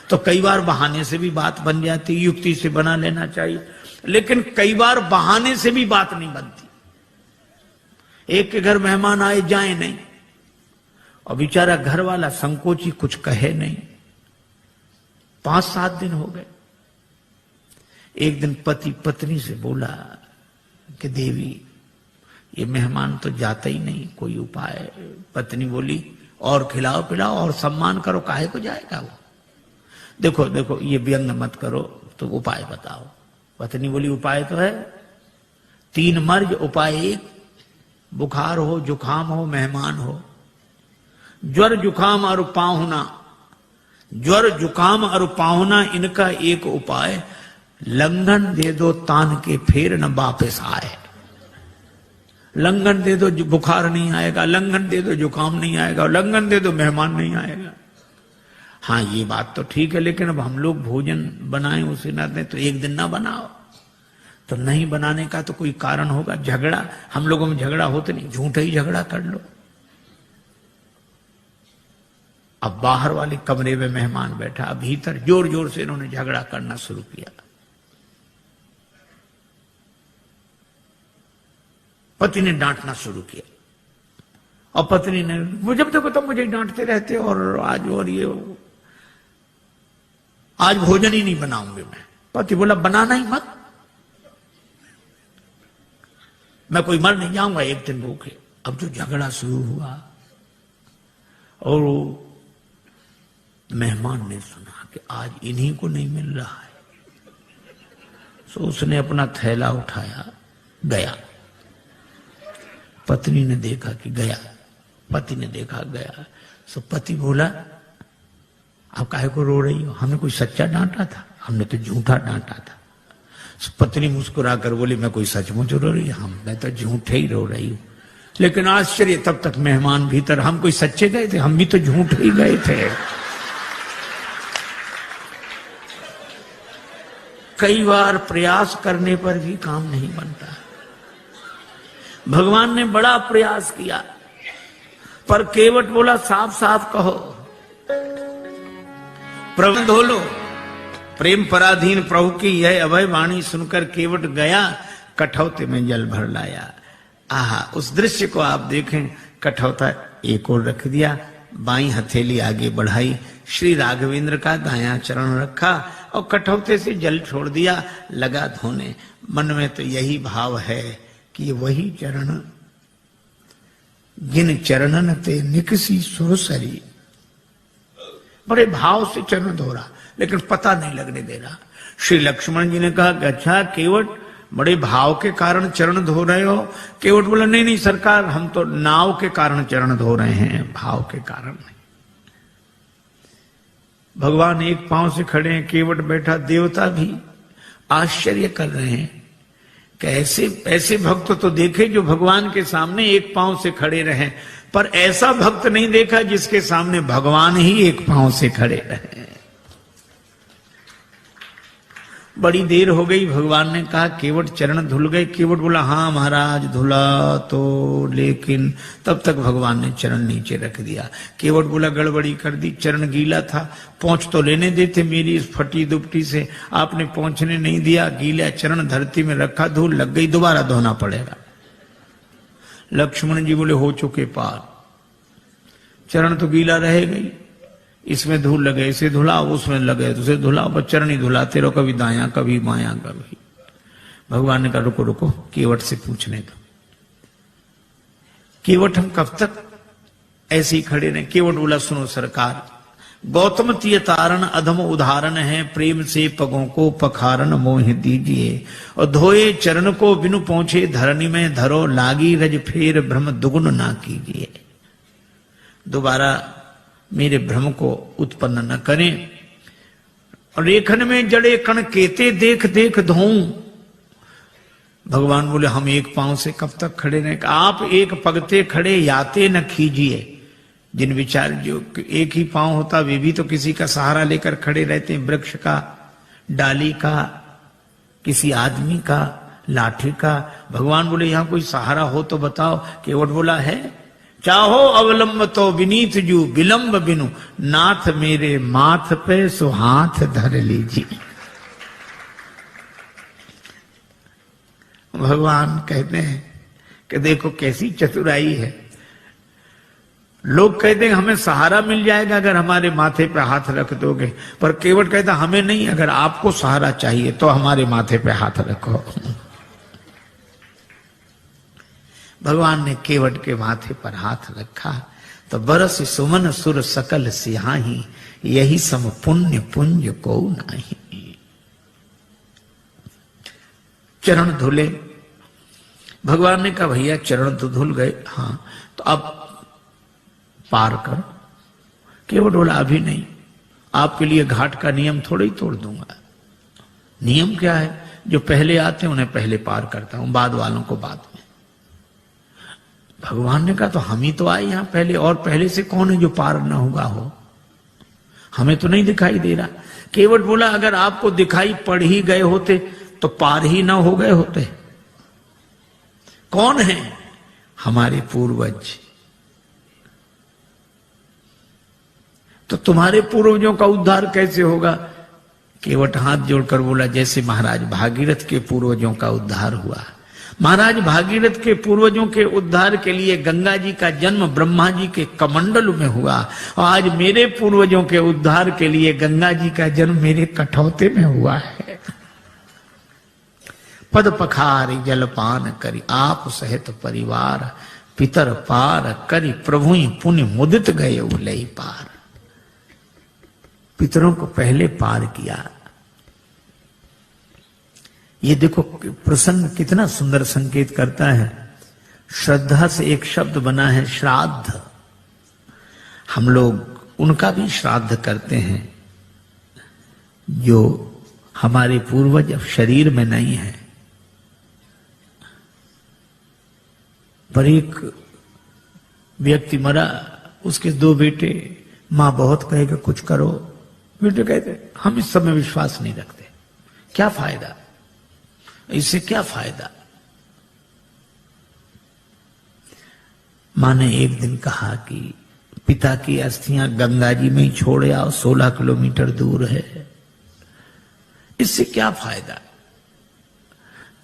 तो कई बार बहाने से भी बात बन जाती, युक्ति से बना लेना चाहिए, लेकिन कई बार बहाने से भी बात नहीं बनती। एक के घर मेहमान आए जाए नहीं, और बेचारा घर वाला संकोची कुछ कहे नहीं। 5-7 दिन हो गए। एक दिन पति पत्नी से बोला कि देवी ये मेहमान तो जाता ही नहीं, कोई उपाय। पत्नी बोली और खिलाओ पिलाओ और सम्मान करो, काहे को जाएगा वो। देखो देखो ये व्यंग मत करो, तो उपाय बताओ। पत्नी बोली उपाय तो है 3 मर्ज, उपाय 1। बुखार हो, जुखाम हो, मेहमान हो। ज्वर जुखाम और पाहुना, ज्वर जुखाम और पाहुना, इनका एक उपाय, लंघन दे दो तान के फिर न वापस आए। लंघन दे दो बुखार नहीं आएगा, लंघन दे दो जुकाम नहीं आएगा, लंघन दे दो मेहमान नहीं आएगा। हाँ ये बात तो ठीक है, लेकिन अब हम लोग भोजन बनाएं उसे ना दें तो एक दिन ना बनाओ। तो नहीं बनाने का तो कोई कारण होगा। झगड़ा, हम लोगों में झगड़ा होते नहीं, झूठा ही झगड़ा कर लो। अब बाहर वाले कमरे में मेहमान बैठा, भीतर जोर जोर से इन्होंने झगड़ा करना शुरू किया। पति ने डांटना शुरू किया और पत्नी ने, मुझे देखो तो मुझे डांटते रहते और आज और ये, आज भोजन ही नहीं बनाऊंगी मैं। पति बोला बनाना ही मत। मैं कोई मर नहीं जाऊंगा एक दिन भूखे। अब जो झगड़ा शुरू हुआ और मेहमान ने सुना कि आज इन्हीं को नहीं मिल रहा है, तो उसने अपना थैला उठाया गया। पत्नी ने देखा कि गया, पति ने देखा गया। तो पति बोला आप काहे को रो रही हो, हमें कोई सच्चा डांटा था, हमने तो झूठा डांटा था। तो पत्नी मुस्कुरा कर बोली मैं कोई सचमुच रो रही हूं, मैं तो झूठे ही रो रही हूं। लेकिन आश्चर्य, तब तक मेहमान भीतर, हम कोई सच्चे गए थे, हम भी तो झूठे ही गए थे। कई बार प्रयास करने पर भी काम नहीं बनता। भगवान ने बड़ा प्रयास किया पर केवट बोला साफ साफ कहो, प्रभु धो लो। प्रेम पराधीन प्रभु की यह अभय वाणी सुनकर केवट गया, कठौते में जल भर लाया। आहा, उस दृश्य को आप देखें। कठौता एक और रख दिया, बाईं हथेली आगे बढ़ाई, श्री राघवेंद्र का दायां चरण रखा और कठौते से जल छोड़ दिया, लगा धोने। मन में तो यही भाव है कि वही चरण जिन चरणन ते निकसी सुरसरी, बड़े भाव से चरण धो रहा लेकिन पता नहीं लगने दे रहा। श्री लक्ष्मण जी ने कहा कि अच्छा केवट, बड़े भाव के कारण चरण धो रहे हो? केवट बोला नहीं नहीं सरकार, हम तो नाव के कारण चरण धो रहे हैं, भाव के कारण नहीं। भगवान एक पांव से खड़े हैं, केवट बैठा, देवता भी आश्चर्य कर रहे हैं कि ऐसे भक्त तो देखे जो भगवान के सामने एक पांव से खड़े रहे, पर ऐसा भक्त नहीं देखा जिसके सामने भगवान ही एक पांव से खड़े रहे। बड़ी देर हो गई, भगवान ने कहा केवट चरण धुल गए? केवट बोला हाँ महाराज धुला तो, लेकिन तब तक भगवान ने चरण नीचे रख दिया। केवट बोला गड़बड़ी कर दी, चरण गीला था, पहुंच तो लेने देते मेरी इस फटी दुपटी से, आपने पहुंचने नहीं दिया, गीला चरण धरती में रखा, धूल लग गई, दोबारा धोना पड़ेगा। लक्ष्मण जी बोले हो चुके पार, चरण तो गीला रहेगा ही, इसमें धूल लगे इसे धुलाओ, उसमें लगे तो उसे धुलाओ, बस चरण ही धुलाते रहो, कभी दायां कभी बायां कभी। भगवान ने कहा रुको रुको, केवट से पूछने दो। केवट हम कब तक ऐसे ही खड़े रहे? केवट बोला सुनो सरकार, गौतम तीय तारण अधम उदाहरण है, प्रेम से पगों को पखारन मोह दीजिए, और धोए चरण को बिनु पहुंचे धरनी में धरो, लागी रज फेर भ्रम दुगुन ना कीजिए। दोबारा मेरे भ्रम को उत्पन्न न करें। और रेखन में जड़े कण केते देख देख धोऊं। भगवान बोले हम एक पांव से कब तक खड़े रहें? आप एक पगते खड़े याते न कीजिए। जिन विचार जो एक ही पांव होता वे भी तो किसी का सहारा लेकर खड़े रहते हैं, वृक्ष का, डाली का, किसी आदमी का, लाठी का। भगवान बोले यहां कोई सहारा हो तो बताओ। केवट बोला है, चाहो अवलंब तो विनीत जू, विलंब बिनु नाथ मेरे माथ पे सुहाथ धर लीजिए। भगवान कहते हैं कि देखो कैसी चतुराई है। लोग कहते हैं हमें सहारा मिल जाएगा अगर हमारे माथे पे हाथ रख दोगे, पर केवट कहता हमें नहीं, अगर आपको सहारा चाहिए तो हमारे माथे पे हाथ रखो। भगवान ने केवट के माथे पर हाथ रखा तो बरस सुमन सुर सकल सिहाही, यही सम पुण्य पुंज को नहीं। चरण धुले। भगवान ने कहा भैया चरण तो धुल गए, हाँ तो अब पार करो। केवट बोला अभी नहीं, आपके लिए घाट का नियम थोड़ा ही तोड़ दूंगा। नियम क्या है? जो पहले आते हैं उन्हें पहले पार करता हूं, बाद वालों को बाद में। भगवान ने कहा तो हम ही तो आए यहां पहले, और पहले से कौन है जो पार न हुआ हो? हमें तो नहीं दिखाई दे रहा। केवट बोला अगर आपको दिखाई पड़ ही गए होते तो पार ही ना हो गए होते। कौन है? हमारे पूर्वज। तो तुम्हारे पूर्वजों का उद्धार कैसे होगा? केवट हाथ जोड़कर बोला जैसे महाराज भागीरथ के पूर्वजों का उद्धार हुआ। महाराज भागीरथ के पूर्वजों के उद्धार के लिए गंगा जी का जन्म ब्रह्मा जी के कमंडल में हुआ, और आज मेरे पूर्वजों के उद्धार के लिए गंगा जी का जन्म मेरे कठौते में हुआ है। पद पखारी जलपान करी, आप सहित परिवार पितर पार करी, प्रभु ही पुण्य मुदित गए उलई पार। पितरों को पहले पार किया। ये देखो प्रसंग कितना सुंदर संकेत करता है। श्रद्धा से एक शब्द बना है श्राद्ध। हम लोग उनका भी श्राद्ध करते हैं जो हमारे पूर्वज अब शरीर में नहीं है। पर एक व्यक्ति मरा, उसके 2 बेटे, मां बहुत कहेगा कुछ करो, बेटे कहते हम इस सब में विश्वास नहीं रखते, क्या फायदा, इससे क्या फायदा। मां ने एक दिन कहा कि पिता की अस्थियां गंगा जी में ही छोड़ आओ, 16 किलोमीटर दूर है, इससे क्या फायदा।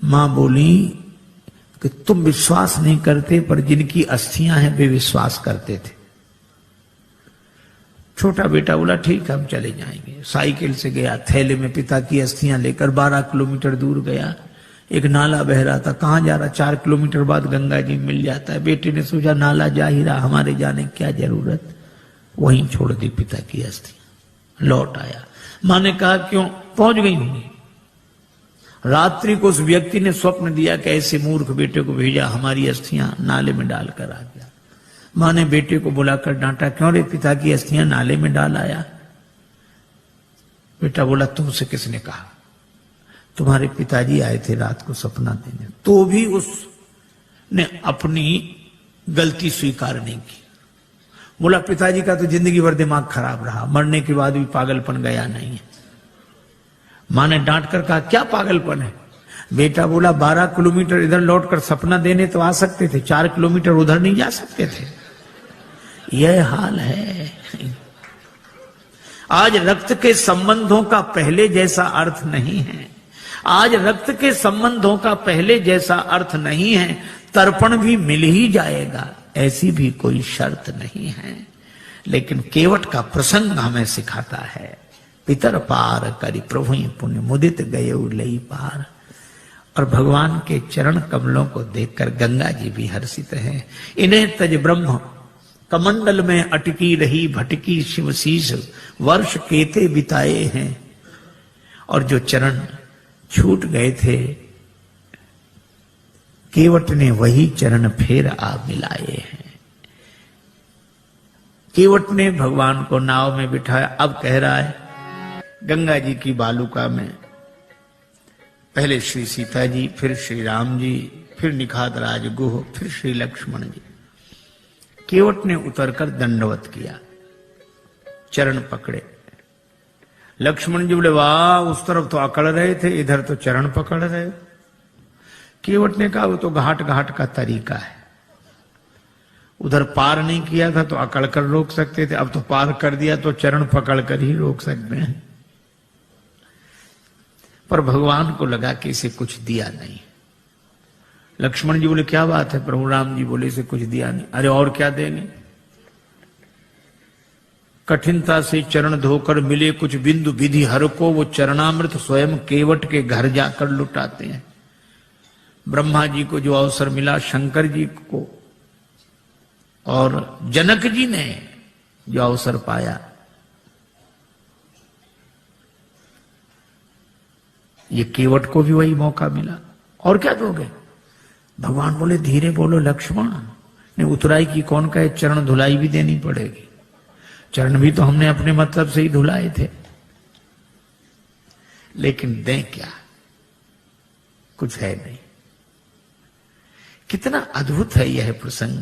मां बोली कि तुम विश्वास नहीं करते, पर जिनकी अस्थियां हैं वे विश्वास करते थे। छोटा बेटा बोला ठीक है हम चले जाएंगे। साइकिल से गया, थैले में पिता की अस्थियां लेकर 12 किलोमीटर दूर गया। एक नाला बह रहा था, कहां जा रहा, 4 किलोमीटर बाद गंगा जी मिल जाता है। बेटे ने सोचा नाला जा ही रहा, हमारे जाने की क्या जरूरत, वहीं छोड़ दी पिता की अस्थियां। लौट आया, मां ने कहा क्यों, पहुंच गई होंगी। रात्रि को उस व्यक्ति ने स्वप्न दिया कि ऐसे मूर्ख बेटे को भेजा, हमारी अस्थियां नाले में डालकर आ गया। मां ने बेटे को बुलाकर डांटा, क्यों रे पिता की अस्थियां नाले में डाल आया। बेटा बोला तुमसे किसने कहा, तुम्हारे पिताजी आए थे रात को सपना देने। तो भी उसने अपनी गलती स्वीकार नहीं की। बोला पिताजी का तो जिंदगी भर दिमाग खराब रहा, मरने के बाद भी पागलपन गया नहीं है। मां ने डांट कर कहा क्या पागलपन है। बेटा बोला 12 किलोमीटर इधर लौटकर सपना देने तो आ सकते थे, 4 किलोमीटर उधर नहीं जा सकते थे। यह हाल है। आज रक्त के संबंधों का पहले जैसा अर्थ नहीं है। आज रक्त के संबंधों का पहले जैसा अर्थ नहीं है। तर्पण भी मिल ही जाएगा, ऐसी भी कोई शर्त नहीं है। लेकिन केवट का प्रसंग हमें सिखाता है, पितर पार करी प्रभु पुण्य मुदित गए लई पार। और भगवान के चरण कमलों को देखकर गंगा जी भी हर्षित हैं। इन्हें तज ब्रह्म कमंडल में अटकी रही भटकी शिवशीष वर्ष केते बिताए हैं। और जो चरण छूट गए थे केवट ने वही चरण फिर आ मिलाए हैं। केवट ने भगवान को नाव में बिठाया। अब कह रहा है गंगा जी की बालुका में पहले श्री सीता जी, फिर श्री राम जी, फिर निखात राज गुह, फिर श्री लक्ष्मण जी। केवट ने उतरकर दंडवत किया, चरण पकड़े। लक्ष्मण जी बोले वाह, उस तरफ तो अकड़ रहे थे, इधर तो चरण पकड़ रहे। केवट ने कहा वो तो घाट घाट का तरीका है, उधर पार नहीं किया था तो अकड़ कर रोक सकते थे, अब तो पार कर दिया तो चरण पकड़ कर ही रोक सकते हैं। पर भगवान को लगा कि इसे कुछ दिया नहीं। लक्ष्मण जी बोले क्या बात है प्रभु। राम जी बोले इसे कुछ दिया नहीं। अरे और क्या देंगे। कठिनता से चरण धोकर मिले कुछ बिंदु विधि हर को, वो चरणामृत स्वयं केवट के घर जाकर लुटाते हैं। ब्रह्मा जी को जो अवसर मिला, शंकर जी को और जनक जी ने जो अवसर पाया, ये केवट को भी वही मौका मिला। और क्या दोगे। भगवान बोले धीरे बोलो लक्ष्मण ने, उतराई की कौन कहे, चरण धुलाई भी देनी पड़ेगी। चरण भी तो हमने अपने मतलब से ही धुलाए थे। लेकिन दें क्या, कुछ है नहीं। कितना अद्भुत है यह प्रसंग।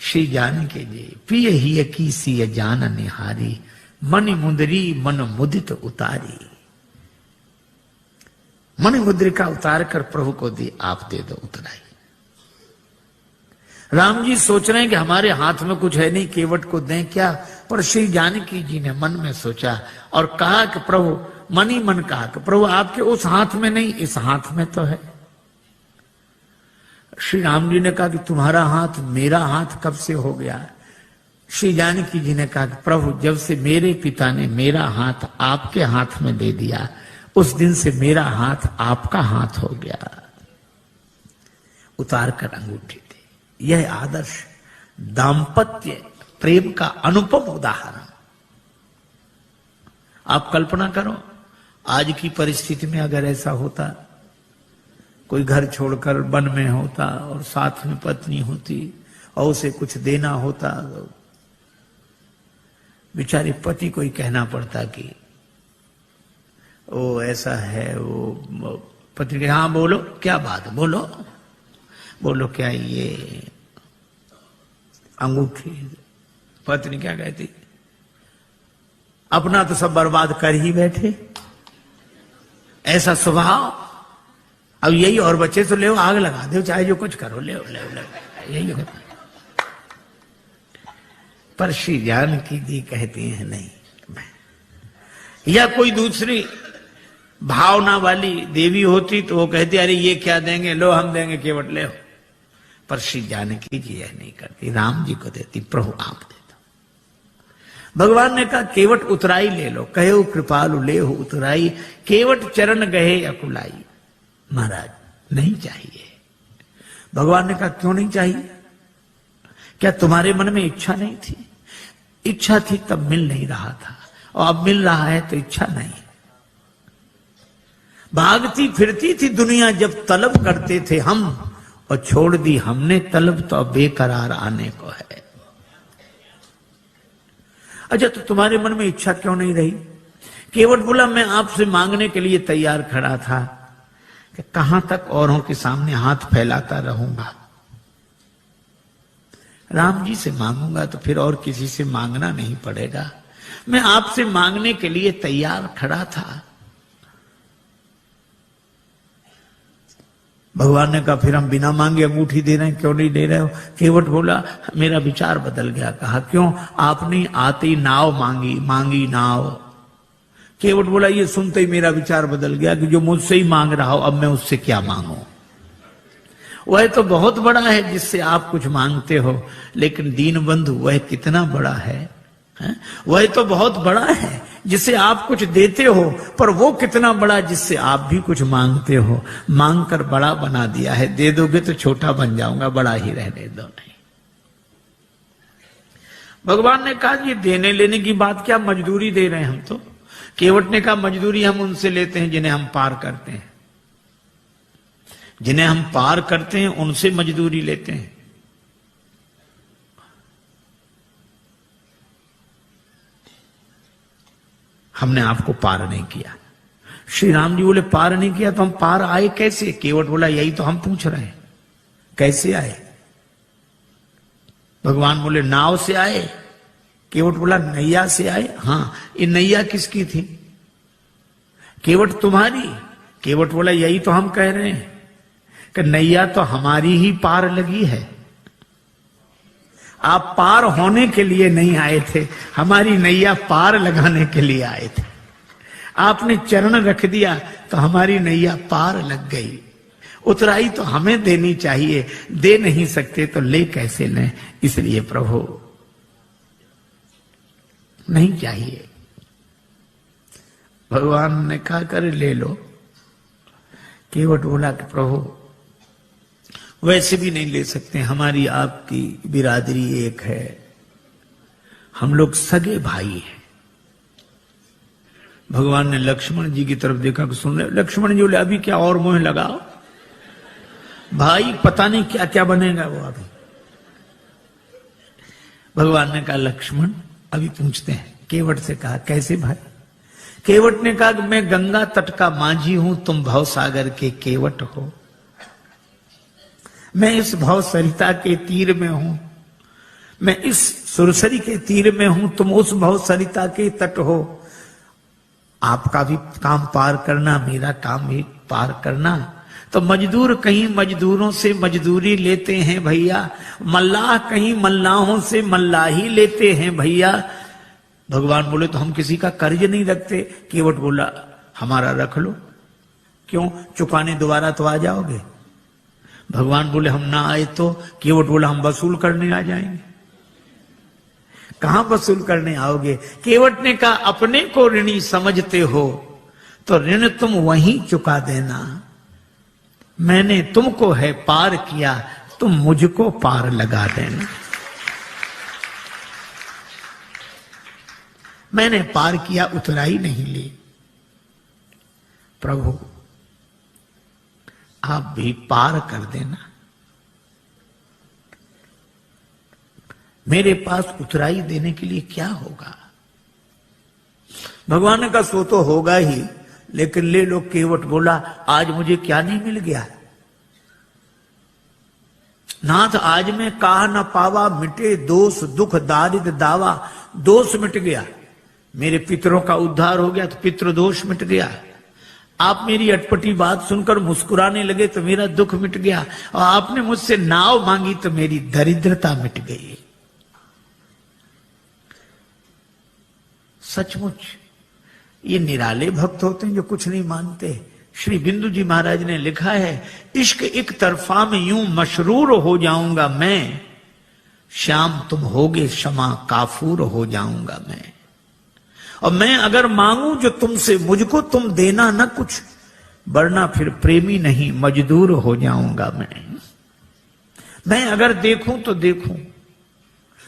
श्री जानकी जी पिय ही की सी जान निहारी, मन मुंदरी मन मुदित उतारी। मन मुद्रिका उतार कर प्रभु को दी, आप दे दो उतराई। राम जी सोच रहे हैं कि हमारे हाथ में कुछ है नहीं, केवट को दें क्या। पर श्री जानकी जी ने मन में सोचा और कहा कि प्रभु, मन ही मन कहा कि प्रभु आपके उस हाथ में नहीं, इस हाथ में तो है। श्री राम जी ने कहा कि तुम्हारा हाथ मेरा हाथ कब से हो गया। श्री जानकी जी ने कहा कि प्रभु जब से मेरे पिता ने मेरा हाथ आपके हाथ में दे दिया, उस दिन से मेरा हाथ आपका हाथ हो गया। उतार कर अंगूठी दी। यह आदर्श दाम्पत्य प्रेम का अनुपम उदाहरण। आप कल्पना करो, आज की परिस्थिति में अगर ऐसा होता, कोई घर छोड़कर वन में होता और साथ में पत्नी होती और उसे कुछ देना होता, तो बेचारे पति को ही कहना पड़ता कि वो ऐसा है, वो पत्नी के हाँ बोलो, क्या बात, बोलो बोलो, क्या ये अंगूठी। पत्नी क्या कहती, अपना तो सब बर्बाद कर ही बैठे, ऐसा स्वभाव, अब यही और बच्चे तो ले आग लगा दो, चाहे जो कुछ करो, ले यही होता। पर श्री जानकी जी कहती हैं नहीं। या कोई दूसरी भावना वाली देवी होती तो वो कहती अरे ये क्या देंगे, लो हम देंगे, केवट ले। पर श्री जानकी जी यह नहीं करती, राम जी को देती, प्रभु आप दे दो। भगवान ने कहा केवट उतराई ले लो, कहे कृपालु ले हो उतराई, केवट चरण गहे अकुलाई। महाराज नहीं चाहिए। भगवान ने कहा क्यों नहीं चाहिए? क्या तुम्हारे मन में इच्छा नहीं थी? इच्छा थी तब मिल नहीं रहा था, और अब मिल रहा है तो इच्छा नहीं। भागती फिरती थी दुनिया जब तलब करते थे हम, और छोड़ दी हमने तलब तो अब बेकरार आने को है। अच्छा तो तुम्हारे मन में इच्छा क्यों नहीं रही? केवट बोला मैं आपसे मांगने के लिए तैयार खड़ा था कि कहां तक औरों के सामने हाथ फैलाता रहूंगा। राम जी से मांगूंगा तो फिर और किसी से मांगना नहीं पड़ेगा। मैं आपसे मांगने के लिए तैयार खड़ा था। भगवान ने कहा फिर हम बिना मांगे अंगूठी दे रहे हैं, क्यों नहीं दे रहे हो? केवट बोला मेरा विचार बदल गया। कहा क्यों? आपने आती नाव मांगी नाव। केवट बोला ये सुनते ही मेरा विचार बदल गया कि जो मुझसे ही मांग रहा हो, अब मैं उससे क्या मांगू? वह तो बहुत बड़ा है जिससे आप कुछ मांगते हो, लेकिन दीन बंधु वह कितना बड़ा है? वह तो बहुत बड़ा है जिससे आप कुछ देते हो, पर वो कितना बड़ा जिससे आप भी कुछ मांगते हो। मांग कर बड़ा बना दिया है, दे दोगे तो छोटा बन जाऊंगा, बड़ा ही रहने दो। नहीं, भगवान ने कहा ये देने लेने की बात क्या, मजदूरी दे रहे हैं हम तो। केवट ने कहा मजदूरी हम उनसे लेते हैं जिन्हें हम पार करते हैं, जिन्हें हम पार करते हैं उनसे मजदूरी लेते हैं। हमने आपको पार नहीं किया। श्री राम जी बोले पार नहीं किया तो हम पार आए कैसे? केवट बोला यही तो हम पूछ रहे हैं, कैसे आए? भगवान बोले नाव से आए। केवट बोला नैया से आए। हाँ, ये नैया किसकी थी? केवट तुम्हारी। केवट बोला यही तो हम कह रहे हैं कि नैया तो हमारी ही पार लगी है। आप पार होने के लिए नहीं आए थे, हमारी नैया पार लगाने के लिए आए थे। आपने चरण रख दिया तो हमारी नैया पार लग गई। उतराई तो हमें देनी चाहिए, दे नहीं सकते तो ले कैसे लें? इसलिए प्रभु नहीं चाहिए। भगवान ने कहा कर ले लो। केवट बोला कि प्रभु वैसे भी नहीं ले सकते, हमारी आपकी बिरादरी एक है, हम लोग सगे भाई हैं। भगवान ने लक्ष्मण जी की तरफ देखा कि सुन रहे। लक्ष्मण जी बोले अभी क्या और मोह लगाओ भाई, पता नहीं क्या क्या बनेगा वो अभी। भगवान ने कहा लक्ष्मण अभी पूछते हैं। केवट से कहा कैसे भाई? केवट ने कहा कि मैं गंगा तट का माझी हूं, तुम भव सागर के केवट हो। मैं इस भव सरिता के तीर में हूं, मैं इस सुरसरी के तीर में हूं, तुम उस भव सरिता के तट हो। आपका भी काम पार करना, मेरा काम भी पार करना। तो मजदूर कहीं मजदूरों से मजदूरी लेते हैं भैया, मल्लाह कहीं मल्लाहों से मल्लाही लेते हैं भैया। भगवान बोले तो हम किसी का कर्ज नहीं रखते। केवट बोला हमारा रख लो। क्यों? चुकाने दोबारा तो आ जाओगे। भगवान बोले हम ना आए तो? केवट बोला हम वसूल करने आ जाएंगे। कहां वसूल करने आओगे? केवट ने कहा अपने को ऋणी समझते हो तो ऋण तुम वहीं चुका देना। मैंने तुमको है पार किया, तुम मुझको पार लगा देना। मैंने पार किया, उतराई नहीं ली। प्रभु आप भी पार कर देना। मेरे पास उतराई देने के लिए क्या होगा? भगवान ने कहा सो तो होगा ही, लेकिन ले लो। केवट बोला आज मुझे क्या नहीं मिल गया? नाथ आज मैं कहा न पावा, मिटे दोष दुख दारिद्र दावा। दोष मिट गया, मेरे पितरों का उद्धार हो गया तो पितृ दोष मिट गया। आप मेरी अटपटी बात सुनकर मुस्कुराने लगे तो मेरा दुख मिट गया, और आपने मुझसे नाव मांगी तो मेरी दरिद्रता मिट गई। सचमुच ये निराले भक्त होते हैं जो कुछ नहीं मानते। श्री बिंदु जी महाराज ने लिखा है, इश्क एक तरफा में यूं मशरूर हो जाऊंगा मैं, श्याम तुम होगे क्षमा काफूर हो जाऊंगा मैं। और मैं अगर मांगू जो तुमसे मुझको तुम देना न कुछ, वरना फिर प्रेमी नहीं मजदूर हो जाऊंगा मैं अगर देखूं तो देखूं,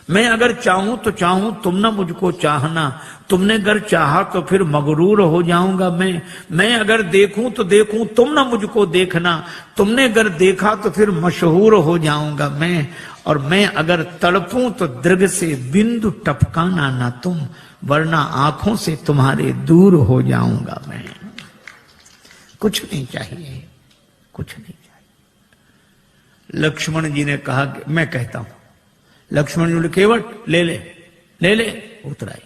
मैं अगर चाहूं तो चाहूं, तुम ना मुझको चाहना। तुमने अगर चाहा तो फिर मगरूर हो जाऊंगा मैं अगर देखूं तो देखूं, तुम ना मुझको देखना। तुमने अगर देखा तो फिर मशहूर हो जाऊंगा मैं। और मैं अगर तड़पूं तो दृग से बिंदु टपकाना ना तुम, वरना आंखों से तुम्हारे दूर हो जाऊंगा मैं। कुछ नहीं चाहिए, कुछ नहीं चाहिए। लक्ष्मण जी ने कहा कि मैं कहता हूं। लक्ष्मण जी बोले केवट ले ले ले ले उतराई।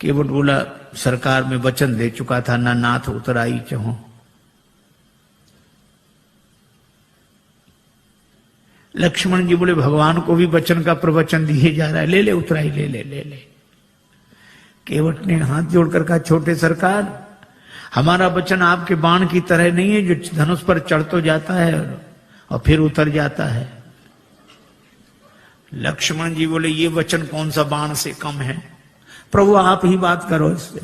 केवट बोला सरकार में वचन दे चुका था, ना नाथ उतराई चाहो। लक्ष्मण जी बोले भगवान को भी वचन का प्रवचन दिए जा रहा है, ले ले उतराई ले ले ले ले। केवट ने हाथ जोड़कर कहा छोटे सरकार, हमारा वचन आपके बाण की तरह नहीं है जो धनुष पर चढ़ तो जाता है और फिर उतर जाता है। लक्ष्मण जी बोले ये वचन कौन सा बाण से कम है? प्रभु आप ही बात करो इससे।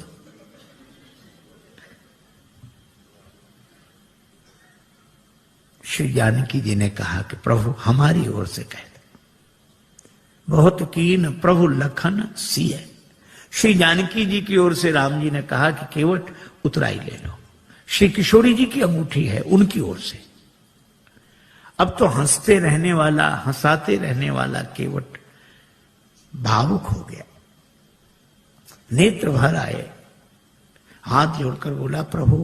श्री जानकी जी ने कहा कि प्रभु हमारी ओर से कह दे। बहुत कीन प्रभु लखन सिय। श्री जानकी जी की ओर से राम जी ने कहा कि केवट उतराई ले लो। श्री किशोरी जी की अंगूठी है उनकी ओर से। अब तो हंसते रहने वाला, हंसाते रहने वाला केवट भावुक हो गया, नेत्र भर आए, हाथ जोड़कर बोला प्रभु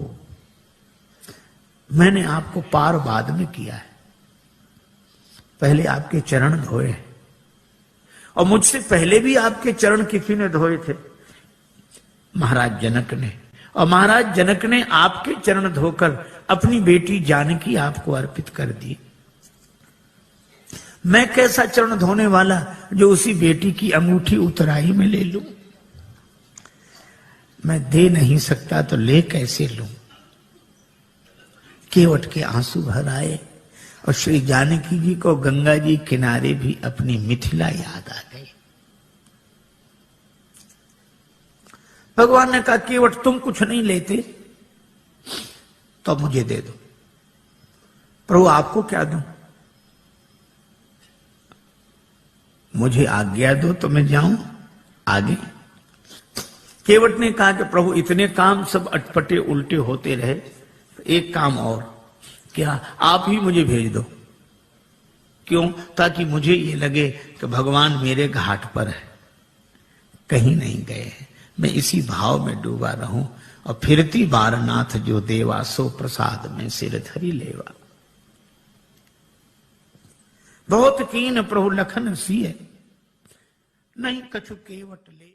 मैंने आपको पार बाद में किया है, पहले आपके चरण धोए और मुझसे पहले भी आपके चरण किसी ने धोए थे, महाराज जनक ने। और महाराज जनक ने आपके चरण धोकर अपनी बेटी जानकी आपको अर्पित कर दी। मैं कैसा चरण धोने वाला जो उसी बेटी की अंगूठी उतराई में ले लूं? मैं दे नहीं सकता तो ले कैसे लूं? केवट के आंसू भर आए और श्री जानकी जी को गंगा जी किनारे भी अपनी मिथिला याद आ गई। भगवान ने कहा केवट तुम कुछ नहीं लेते तो मुझे दे दो। प्रभु आपको क्या दूं? मुझे आज्ञा दो तो मैं जाऊं आगे। केवट ने कहा कि प्रभु इतने काम सब अटपटे उल्टे होते रहे, एक काम और, क्या आप ही मुझे भेज दो। क्यों? ताकि मुझे ये लगे कि भगवान मेरे घाट पर है, कहीं नहीं गए हैं, मैं इसी भाव में डूबा रहूं। और फिरती बारनाथ जो देवा, सो प्रसाद में सिर धरी लेवा। बहुत कीन प्रभु लखन सिय, नहीं कछु केवट ले।